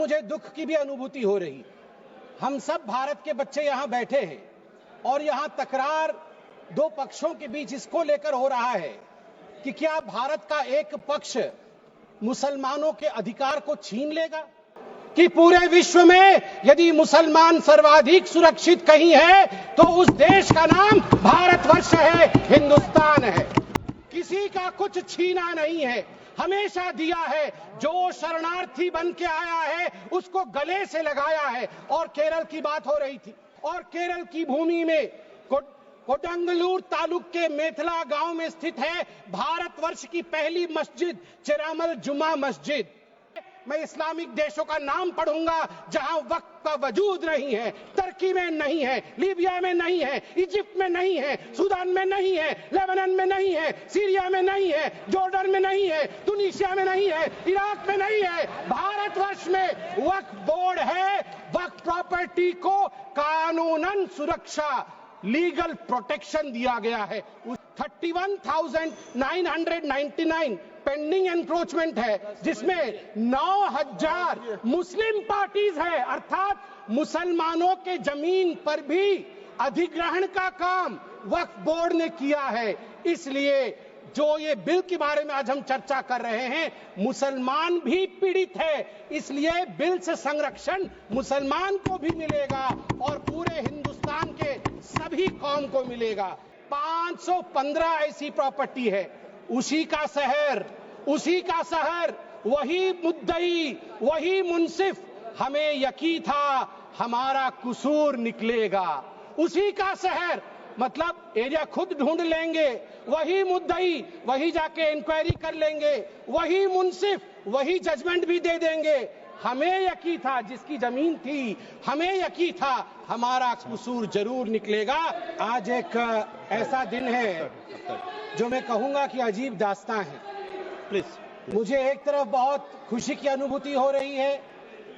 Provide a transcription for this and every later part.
मुझे दुख की भी अनुभूति हो रही। हम सब भारत के बच्चे यहाँ बैठे हैं और यहाँ तकरार दो पक्षों के बीच इसको लेकर हो रहा है कि क्या भारत का एक पक्ष मुसलमानों के अधिकार को छीन लेगा, कि पूरे विश्व में यदि मुसलमान सर्वाधिक सुरक्षित कहीं है तो उस देश का नाम भारतवर्ष है, हिंदुस्तान है। किसी का कुछ छीना नहीं है, हमेशा दिया है। जो शरणार्थी बन के आया है उसको गले से लगाया है। और केरल की बात हो रही थी, और केरल की भूमि में कोडंगलूर तालुक के मेथला गांव में स्थित है भारतवर्ष की पहली मस्जिद, चिरामल जुमा मस्जिद। मैं इस्लामिक देशों का नाम पढ़ूंगा जहां वक्त का वजूद नहीं है, तुर्की में नहीं है, लीबिया में नहीं है, इजिप्ट में नहीं है, सूडान में नहीं है, लेबनान में नहीं है, सीरिया में नहीं है, जॉर्डन में नहीं है, तुनीसिया में नहीं है, इराक में नहीं है। भारतवर्ष में वक्फ बोर्ड है। वक्फ प्रॉपर्टी को कानूनन सुरक्षा, लीगल प्रोटेक्शन दिया गया है। 31,999 पेंडिंग एनक्रोचमेंट है, जिसमें 9,000 मुस्लिम पार्टीज है, अर्थात मुसलमानों के जमीन पर भी अधिग्रहण का काम वक्फ बोर्ड ने किया है। इसलिए जो ये बिल के बारे में आज हम चर्चा कर रहे हैं, मुसलमान भी पीड़ित है, इसलिए बिल से संरक्षण मुसलमान को भी मिलेगा और पूरे हिंदुस्तान के सभी कौम को मिलेगा। 515 ऐसी प्रॉपर्टी है, उसी का शहर, वही मुद्दई, वही मुंसिफ। हमें यकीन था हमारा कसूर निकलेगा। उसी का शहर मतलब एरिया खुद ढूंढ लेंगे, वही मुद्दई, वही जाके इंक्वायरी कर लेंगे, वही मुंसिफ, वही जजमेंट भी दे देंगे। हमें यकीन था, जिसकी जमीन थी, हमें यकीन था हमारा कसूर जरूर निकलेगा। आज एक ऐसा दिन है जो मैं कहूंगा कि अजीब दास्तां है। प्लीज, मुझे एक तरफ बहुत खुशी की अनुभूति हो रही है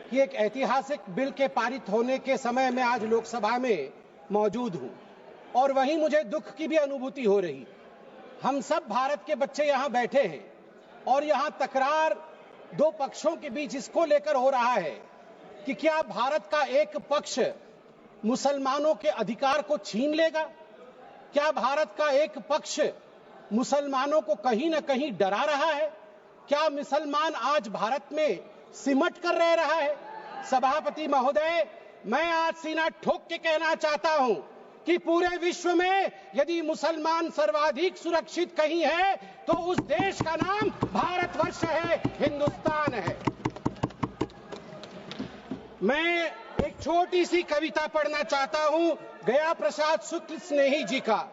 कि एक ऐतिहासिक बिल के पारित होने के समय में आज लोकसभा में मौजूद हूं, और वहीं मुझे दुख की भी अनुभूति हो रही। हम सब भारत के बच्चे यहाँ बैठे हैं और यहाँ तकरार दो पक्षों के बीच इसको लेकर हो रहा है कि क्या भारत का एक पक्ष मुसलमानों के अधिकार को छीन लेगा, क्या भारत का एक पक्ष मुसलमानों को कहीं ना कहीं डरा रहा है, क्या मुसलमान आज भारत में सिमट कर रह रहा है। सभापति महोदय, मैं आज सीना ठोक के कहना चाहता हूं कि पूरे विश्व में यदि मुसलमान सर्वाधिक सुरक्षित कहीं है तो उस देश का नाम भारतवर्ष है, हिंदुस्तान है। मैं एक छोटी सी कविता पढ़ना चाहता हूं गया प्रसाद शुक्ल स्नेही जी का।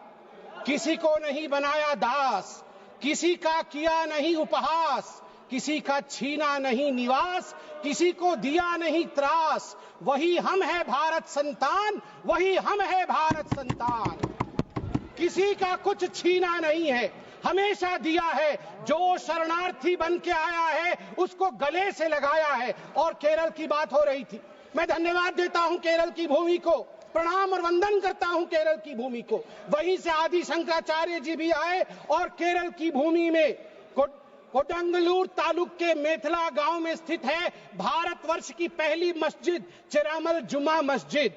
किसी को नहीं बनाया दास, किसी का किया नहीं उपहास, किसी का छीना नहीं निवास, किसी को दिया नहीं त्रास, वही हम है भारत संतान, वही हम है भारत संतान। किसी का कुछ छीना नहीं है, हमेशा दिया है। जो शरणार्थी बन के आया है उसको गले से लगाया है। और केरल की बात हो रही थी, मैं धन्यवाद देता हूं केरल की भूमि को, प्रणाम और वंदन करता हूं केरल की भूमि को। वहीं से आदि शंकराचार्य जी भी आए और केरल की भूमि में कोडंगलूर तालुक के मेथला गांव में स्थित है भारतवर्ष की पहली मस्जिद, चिरामल जुमा मस्जिद।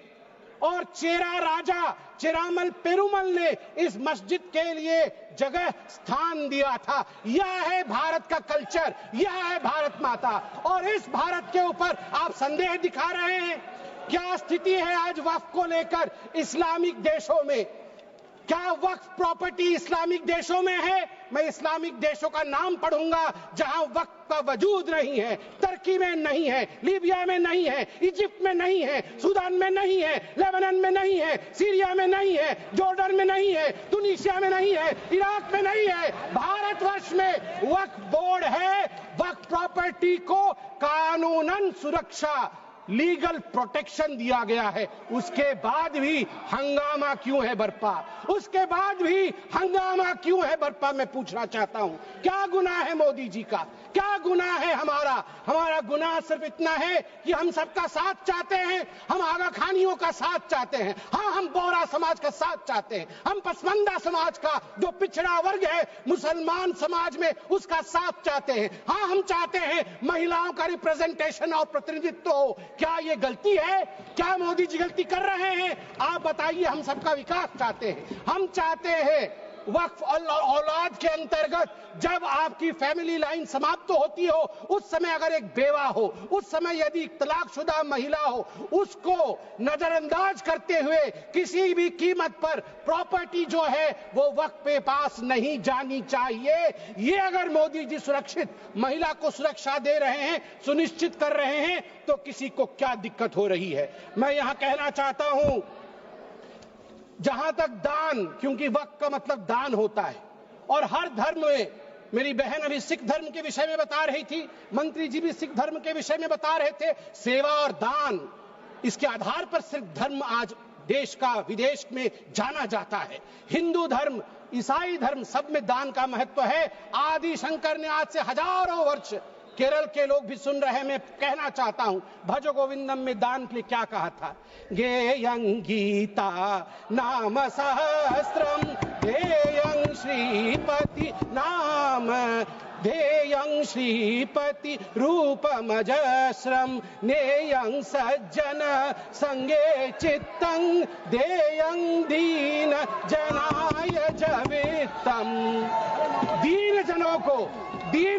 और चेरा राजा चिरामल पेरुमल ने इस मस्जिद के लिए जगह स्थान दिया था। यह है भारत का कल्चर, यह है भारत माता। और इस भारत के ऊपर आप संदेह दिखा रहे हैं। क्या स्थिति है आज वक्फ को लेकर इस्लामिक देशों में? क्या वक्फ प्रॉपर्टी इस्लामिक देशों में है? मैं इस्लामिक देशों का नाम पढ़ूंगा जहां वक्फ का वजूद नहीं है, तुर्की में नहीं है, लीबिया में नहीं है, इजिप्ट में नहीं है, सूडान में नहीं है, लेबनान में नहीं है, सीरिया में नहीं है, जॉर्डन में नहीं है, तुनीसिया में नहीं है, इराक में नहीं है। भारतवर्ष में वक्फ बोर्ड है। वक्फ प्रॉपर्टी को कानूनन सुरक्षा, लीगल प्रोटेक्शन दिया गया है, उसके बाद भी हंगामा क्यों है बरपा? उसके बाद भी हंगामा क्यों है बरपा? मैं पूछना चाहता हूं, क्या गुनाह है मोदी जी का? क्या गुनाह है हमारा? हमारा गुनाह सिर्फ इतना है कि हम सबका साथ चाहते हैं, हम आगा खानियों का साथ चाहते हैं, हाँ हम बोहरा समाज का साथ चाहते हैं, हम पसमानदा समाज का जो पिछड़ा वर्ग है मुसलमान समाज में उसका साथ चाहते हैं, हाँ हम चाहते हैं महिलाओं का रिप्रेजेंटेशन और प्रतिनिधित्व हो। क्या ये गलती है? क्या मोदी जी गलती कर रहे हैं? आप बताइए। हम सबका विकास चाहते हैं, हम चाहते हैं वक्फ औलाद के अंतर्गत जब आपकी फैमिली लाइन समाप्त होती हो उस समय अगर एक बेवा हो, उस समय यदि तलाकशुदा महिला हो, उसको नजरअंदाज करते हुए किसी भी कीमत पर प्रॉपर्टी जो है वो वक्फ पे पास नहीं जानी चाहिए। ये अगर मोदी जी सुरक्षित महिला को सुरक्षा दे रहे हैं, सुनिश्चित कर रहे हैं, तो किसी को क्या दिक्कत हो रही है? मैं यहां कहना चाहता हूं, जहां तक दान, क्योंकि वक्फ का मतलब दान होता है और हर धर्म में, मेरी बहन अभी सिख धर्म के विषय में बता रही थी, मंत्री जी भी सिख धर्म के विषय में बता रहे थे, सेवा और दान, इसके आधार पर सिर्फ धर्म आज देश का विदेश में जाना जाता है। हिंदू धर्म, ईसाई धर्म, सब में दान का महत्व है। आदि शंकर ने आज से हजारों वर्ष, केरल के लोग भी सुन रहे हैं, मैं कहना चाहता हूं, भज गोविंदम में दान के लिए क्या कहा था? गेयं गीता नाम सहस्त्रम ध्येयं श्रीपति नाम ध्येयं श्रीपति रूपमजस्रम नेयं सज्जन संगे चित्तं देयं दीन जनाय जवित्तम। दीन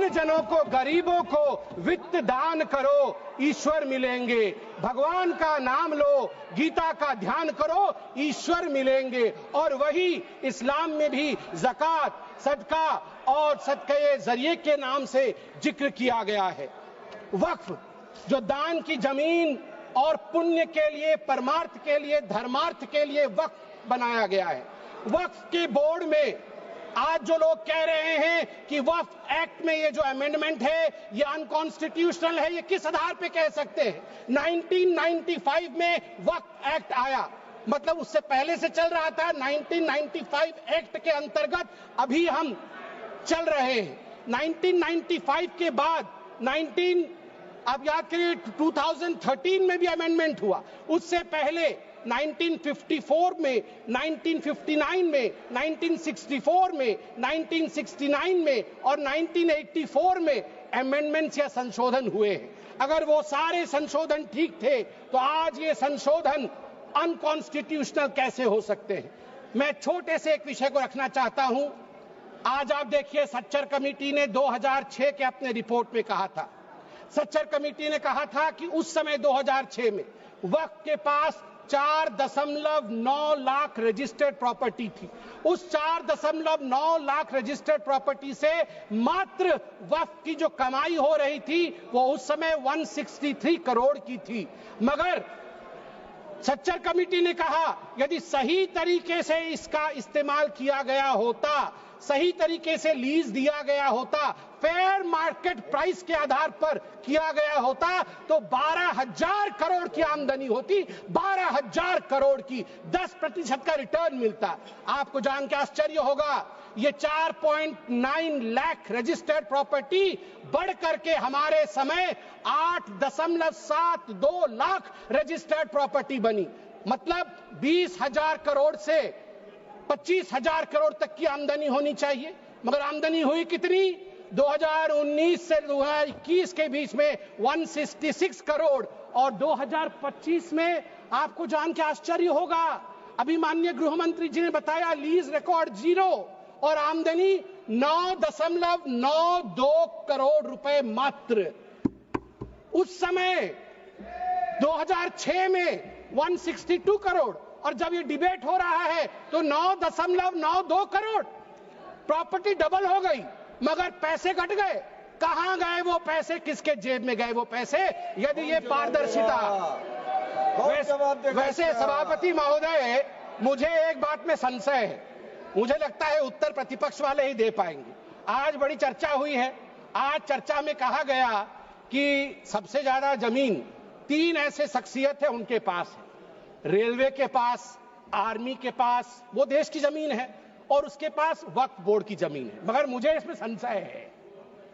जनों को, गरीबों को वित्त दान करो, ईश्वर मिलेंगे। भगवान का नाम लो, गीता का ध्यान करो, ईश्वर मिलेंगे। और वही इस्लाम में भी ज़कात, सदका और सदके जरिए के नाम से जिक्र किया गया है। वक्फ जो दान की जमीन और पुण्य के लिए, परमार्थ के लिए, धर्मार्थ के लिए वक्फ बनाया गया है। वक्फ के बोर्ड में आज जो लोग कह रहे हैं कि वक्फ एक्ट में ये जो अमेंडमेंट है ये अनकॉन्स्टिट्यूशनल है, ये किस आधार पे कह सकते हैं? 1995 में वक्फ एक्ट आया, मतलब उससे पहले से चल रहा था। 1995 एक्ट के अंतर्गत अभी हम चल रहे हैं। 1995 के बाद आप याद करिए 2013 में भी अमेंडमेंट हुआ। उससे पहले 1954 में, 1959 में, 1964 में, 1969 में और 1984 में अमेंडमेंट्स या संशोधन हुए हैं। अगर वो सारे संशोधन ठीक थे तो आज ये संशोधन अनकॉन्स्टिट्यूशनल कैसे हो सकते हैं? मैं छोटे से एक विषय को रखना चाहता हूं। आज आप देखिए, सच्चर कमेटी ने 2006 के अपने रिपोर्ट में कहा था, सच्चर कमेटी ने कहा था कि उस समय 2006 में वक्फ के पास 4.9 लाख रजिस्टर्ड प्रॉपर्टी थी। उस 4.9 लाख रजिस्टर्ड प्रॉपर्टी से मात्र वक्फ की जो कमाई हो रही थी वो उस समय 163 करोड़ की थी। मगर सच्चर कमेटी ने कहा यदि सही तरीके से इसका इस्तेमाल किया गया होता, सही तरीके से लीज दिया गया होता, फेयर मार्केट प्राइस के आधार पर किया गया होता तो 12,000 करोड़ की आमदनी होती, 12,000 करोड़ की, 10% का रिटर्न मिलता। आपको जान के आश्चर्य होगा, ये 4.9 लाख रजिस्टर्ड प्रॉपर्टी बढ़ करके हमारे समय 8.72 लाख रजिस्टर्ड प्रॉपर्टी बनी। मतलब 20,000 करोड़ से 25,000 करोड़ तक की आमदनी होनी चाहिए, मगर आमदनी हुई कितनी? 2019 से 2021 के बीच में 166 करोड़ और 2025 में आपको जान के आश्चर्य होगा, अभी माननीय गृह मंत्री जी ने बताया लीज रिकॉर्ड 0 और आमदनी 9.92 करोड़ रुपए मात्र। उस समय 2006 में 162 करोड़ और जब ये डिबेट हो रहा है तो 9.92 करोड़। प्रॉपर्टी डबल हो गई मगर पैसे घट गए। कहां गए वो पैसे? किसके जेब में गए वो पैसे? यदि ये पारदर्शिता। वैसे सभापति महोदय, मुझे एक बात में संशय है, मुझे लगता है उत्तर प्रतिपक्ष वाले ही दे पाएंगे। आज बड़ी चर्चा हुई है, आज चर्चा में कहा गया कि सबसे ज्यादा जमीन 3 ऐसे शख्सियत है उनके पास है, रेलवे के पास, आर्मी के पास वो देश की जमीन है और उसके पास वक्फ बोर्ड की जमीन है। मगर मुझे इसमें संशय है,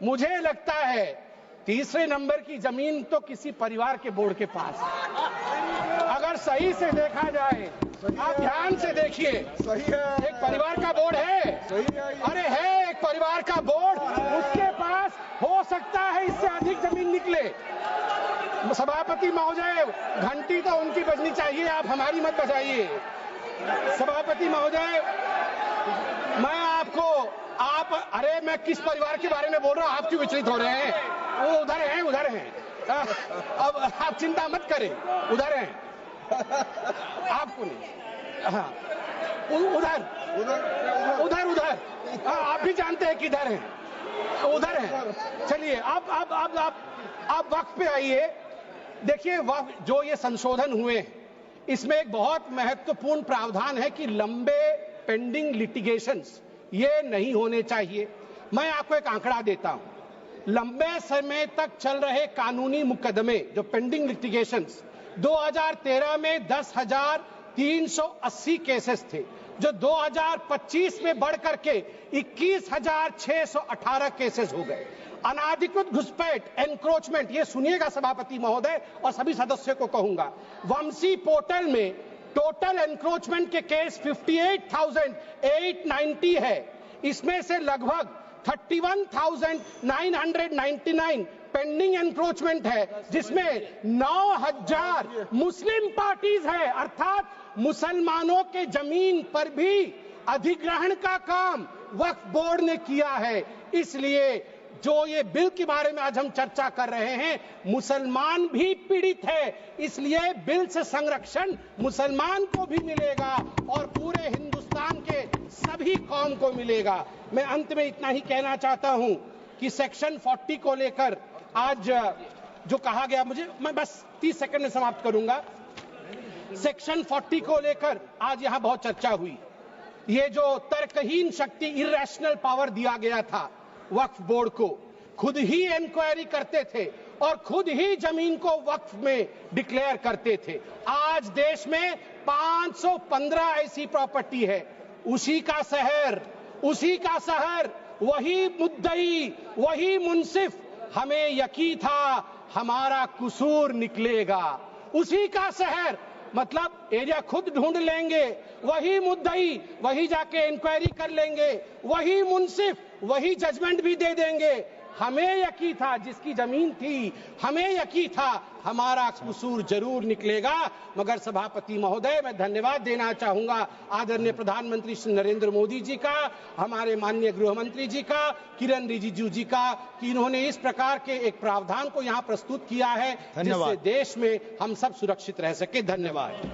मुझे लगता है तीसरे नंबर की जमीन तो किसी परिवार के बोर्ड के पास है। अगर सही से देखा जाए, आप ध्यान से देखिए, सही है, एक परिवार का बोर्ड है, सही है, अरे है एक परिवार का बोर्ड, उसके पास हो सकता है इससे अधिक जमीन निकले। सभापति महोदय, घंटी तो उनकी बजनी चाहिए, आप हमारी मत बजाइए। सभापति महोदय, मैं आपको अरे मैं किस परिवार के बारे में बोल रहा हूं, आप क्यों विचलित हो रहे हैं? वो उधर हैं, उधर हैं। अब आप चिंता मत करें, उधर हैं, आपको नहीं। हाँ, उधर उधर उधर आप भी जानते हैं किधर हैं, उधर हैं। चलिए आप वक्त पे आइए। देखिए, जो ये संशोधन हुए इसमें एक बहुत महत्वपूर्ण प्रावधान है कि लंबे पेंडिंग लिटिगेशंस ये नहीं होने चाहिए। मैं आपको एक आंकड़ा देता हूं, लंबे समय तक चल रहे कानूनी मुकदमे जो पेंडिंग लिटिगेशंस 2013 में 10,380 केसेस थे, जो 2025 में बढ़ करके 21,618 केसेस हो गए। अनाधिकृत घुसपैठ, एनक्रोचमेंट, ये सुनिएगा सभापति महोदय और सभी सदस्यों को कहूंगा, वंशी पोर्टल में टोटल एनक्रोचमेंट के केस 58,890 है। इसमें से लगभग 31,999 पेंडिंग एनक्रोचमेंट है, जिसमें 9,000 मुस्लिम पार्टीज है, अर्थात मुसलमानों के जमीन पर भी अधिग्रहण का काम वक्फ बोर्ड ने किया है। इसलिए जो ये बिल के बारे में आज हम चर्चा कर रहे हैं, मुसलमान भी पीड़ित है, इसलिए बिल से संरक्षण मुसलमान को भी मिलेगा और पूरे हिंदुस्तान के सभी कौम को मिलेगा। मैं अंत में इतना ही कहना चाहता हूं कि सेक्शन 40 को लेकर आज जो कहा गया, मैं बस 30 सेकंड में समाप्त करूंगा। सेक्शन 40 को लेकर आज यहां बहुत चर्चा हुई। ये जो तर्कहीन शक्ति, इर्रेशनल पावर दिया गया था वक्फ बोर्ड को, खुद ही इंक्वायरी करते थे और खुद ही जमीन को वक्फ में डिक्लेयर करते थे। आज देश में 515 ऐसी प्रॉपर्टी है, उसी का शहर, वही मुद्दई, वही मुंसिफ, हमें यकीन था हमारा कसूर निकलेगा। उसी का शहर, मतलब एरिया खुद ढूंढ लेंगे, वही मुद्दई, वही जाके इंक्वायरी कर लेंगे, वही मुंसिफ, वही जजमेंट भी दे देंगे। हमें यकीन था, जिसकी जमीन थी, हमें यकीन था हमारा कसूर जरूर निकलेगा। मगर सभापति महोदय, मैं धन्यवाद देना चाहूंगा आदरणीय प्रधानमंत्री श्री नरेंद्र मोदी जी का, हमारे माननीय गृह मंत्री जी का, किरण रिजिजू जी का, कि इन्होंने इस प्रकार के एक प्रावधान को यहाँ प्रस्तुत किया है जिससे देश में हम सब सुरक्षित रह सके। धन्यवाद।